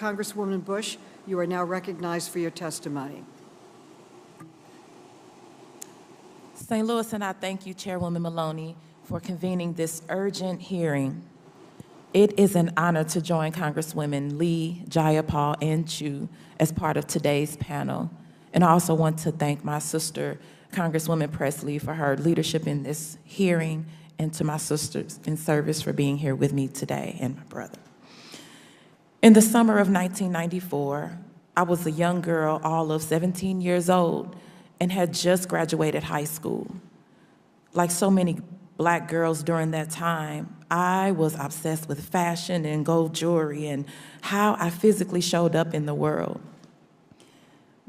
Congresswoman Bush, you are now recognized for your testimony. St. Louis, and I thank you, Chairwoman Maloney, for convening this urgent hearing. It is an honor to join Congresswomen Lee, Jayapal, and Chu as part of today's panel. And I also want to thank my sister, Congresswoman Presley, for her leadership in this hearing, and to my sisters in service for being here with me today, and my brother. In the summer of 1994, I was a young girl, all of 17 years old, and had just graduated high school. Like so many Black girls during that time, I was obsessed with fashion and gold jewelry and how I physically showed up in the world.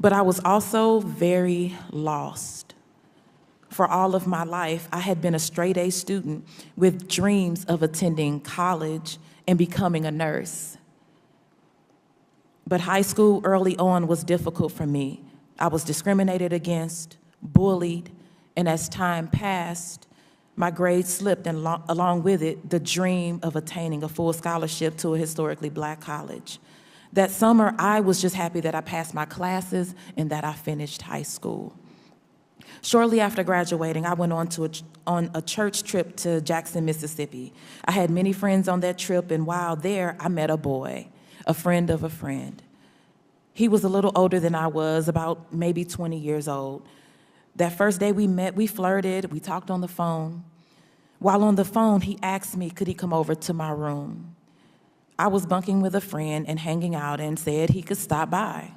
But I was also very lost. For all of my life, I had been a straight-A student with dreams of attending college and becoming a nurse. But high school early on was difficult for me. I was discriminated against, bullied, and as time passed, my grades slipped, and along with it, the dream of attaining a full scholarship to a historically Black college. That summer, I was just happy that I passed my classes and that I finished high school. Shortly after graduating, I went on a church trip to Jackson, Mississippi. I had many friends on that trip, and while there, I met a boy, a friend of a friend. He was a little older than I was, about maybe 20 years old. That first day we met, we flirted, we talked on the phone. While on the phone, he asked me, could he come over to my room? I was bunking with a friend and hanging out and said he could stop by.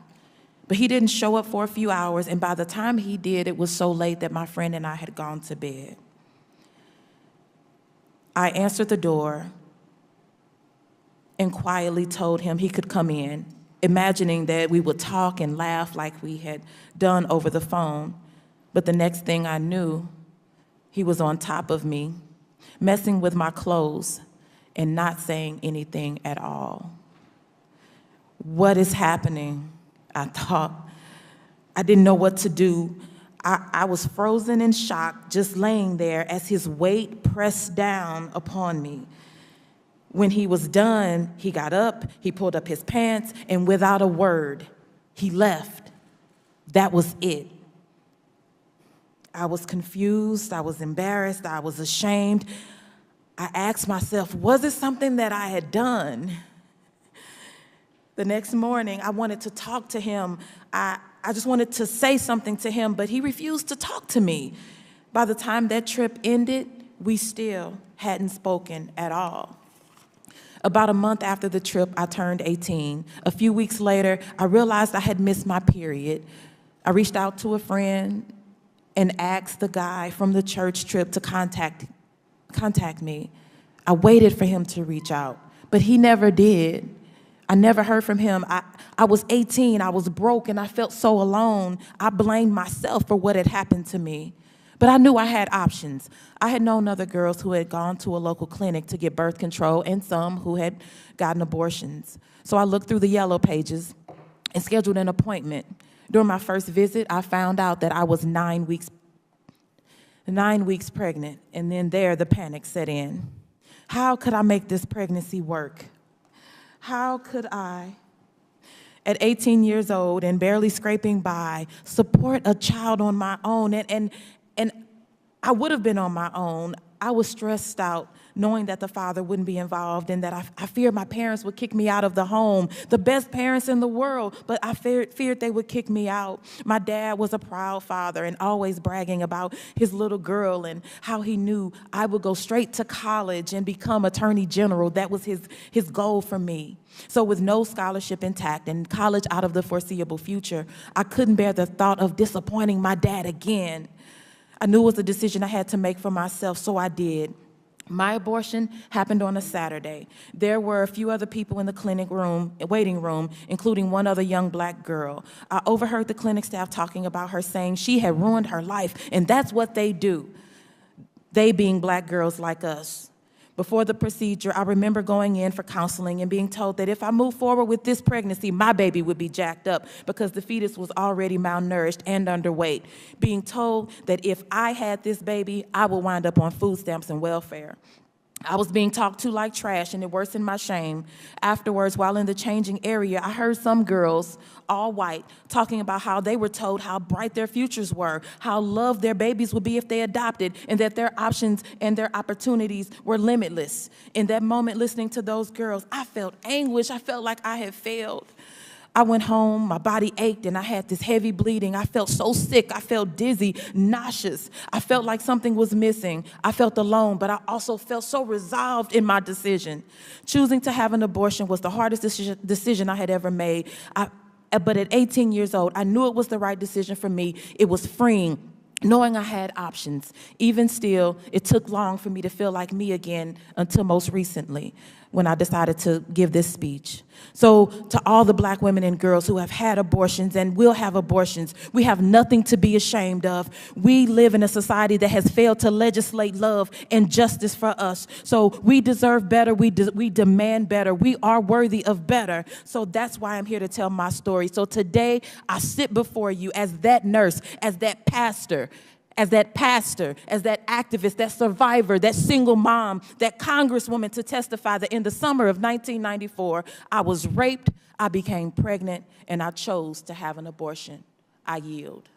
But he didn't show up for a few hours, and by the time he did, it was so late that my friend and I had gone to bed. I answered the door and quietly told him he could come in, imagining that we would talk and laugh like we had done over the phone. But the next thing I knew, he was on top of me, messing with my clothes and not saying anything at all. What is happening? I thought. I didn't know what to do. I was frozen in shock, just laying there as his weight pressed down upon me. When he was done, he got up, he pulled up his pants, and without a word, he left. That was it. I was confused, I was embarrassed, I was ashamed. I asked myself, was it something that I had done? The next morning, I wanted to talk to him. I just wanted to say something to him, but he refused to talk to me. By the time that trip ended, we still hadn't spoken at all. About a month after the trip, I turned 18. A few weeks later, I realized I had missed my period. I reached out to a friend and asked the guy from the church trip to contact me. I waited for him to reach out, but he never did. I never heard from him. I was 18, I was broke, and I felt so alone. I blamed myself for what had happened to me. But I knew I had options. I had known other girls who had gone to a local clinic to get birth control and some who had gotten abortions. So I looked through the yellow pages and scheduled an appointment. During my first visit, I found out that I was 9 weeks pregnant, and then the panic set in. How could I make this pregnancy work? How could I, at 18 years old and barely scraping by, support a child on my own? And I would have been on my own. I was stressed out, knowing that the father wouldn't be involved and that I feared my parents would kick me out of the home, the best parents in the world, but I feared they would kick me out. My dad was a proud father and always bragging about his little girl and how he knew I would go straight to college and become attorney general. That was his goal for me. So with no scholarship intact and college out of the foreseeable future, I couldn't bear the thought of disappointing my dad again. I knew it was a decision I had to make for myself, so I did. My abortion happened on a Saturday. There were a few other people in the waiting room, including one other young Black girl. I overheard the clinic staff talking about her, saying she had ruined her life, and that's what they do, they being Black girls like us. Before the procedure, I remember going in for counseling and being told that if I moved forward with this pregnancy, my baby would be jacked up because the fetus was already malnourished and underweight. Being told that if I had this baby, I would wind up on food stamps and welfare. I was being talked to like trash, and it worsened my shame. Afterwards, while in the changing area, I heard some girls, all white, talking about how they were told how bright their futures were, how loved their babies would be if they adopted, and that their options and their opportunities were limitless. In that moment, listening to those girls, I felt anguish. I felt like I had failed. I went home, my body ached, and I had this heavy bleeding. I felt so sick. I felt dizzy, nauseous. I felt like something was missing. I felt alone, but I also felt so resolved in my decision. Choosing to have an abortion was the hardest decision I had ever made. But at 18 years old, I knew it was the right decision for me. It was freeing, knowing I had options. Even still, it took long for me to feel like me again until most recently, when I decided to give this speech. So to all the black women and girls who have had abortions and will have abortions, we have nothing to be ashamed of. We live in a society that has failed to legislate love and justice for us. So we deserve better. We demand better. We are worthy of better. So that's why I'm here to tell my story. So today I sit before you as that nurse, as that pastor, as that activist, that survivor, that single mom, that congresswoman, to testify that in the summer of 1994, I was raped, I became pregnant, and I chose to have an abortion. I yield.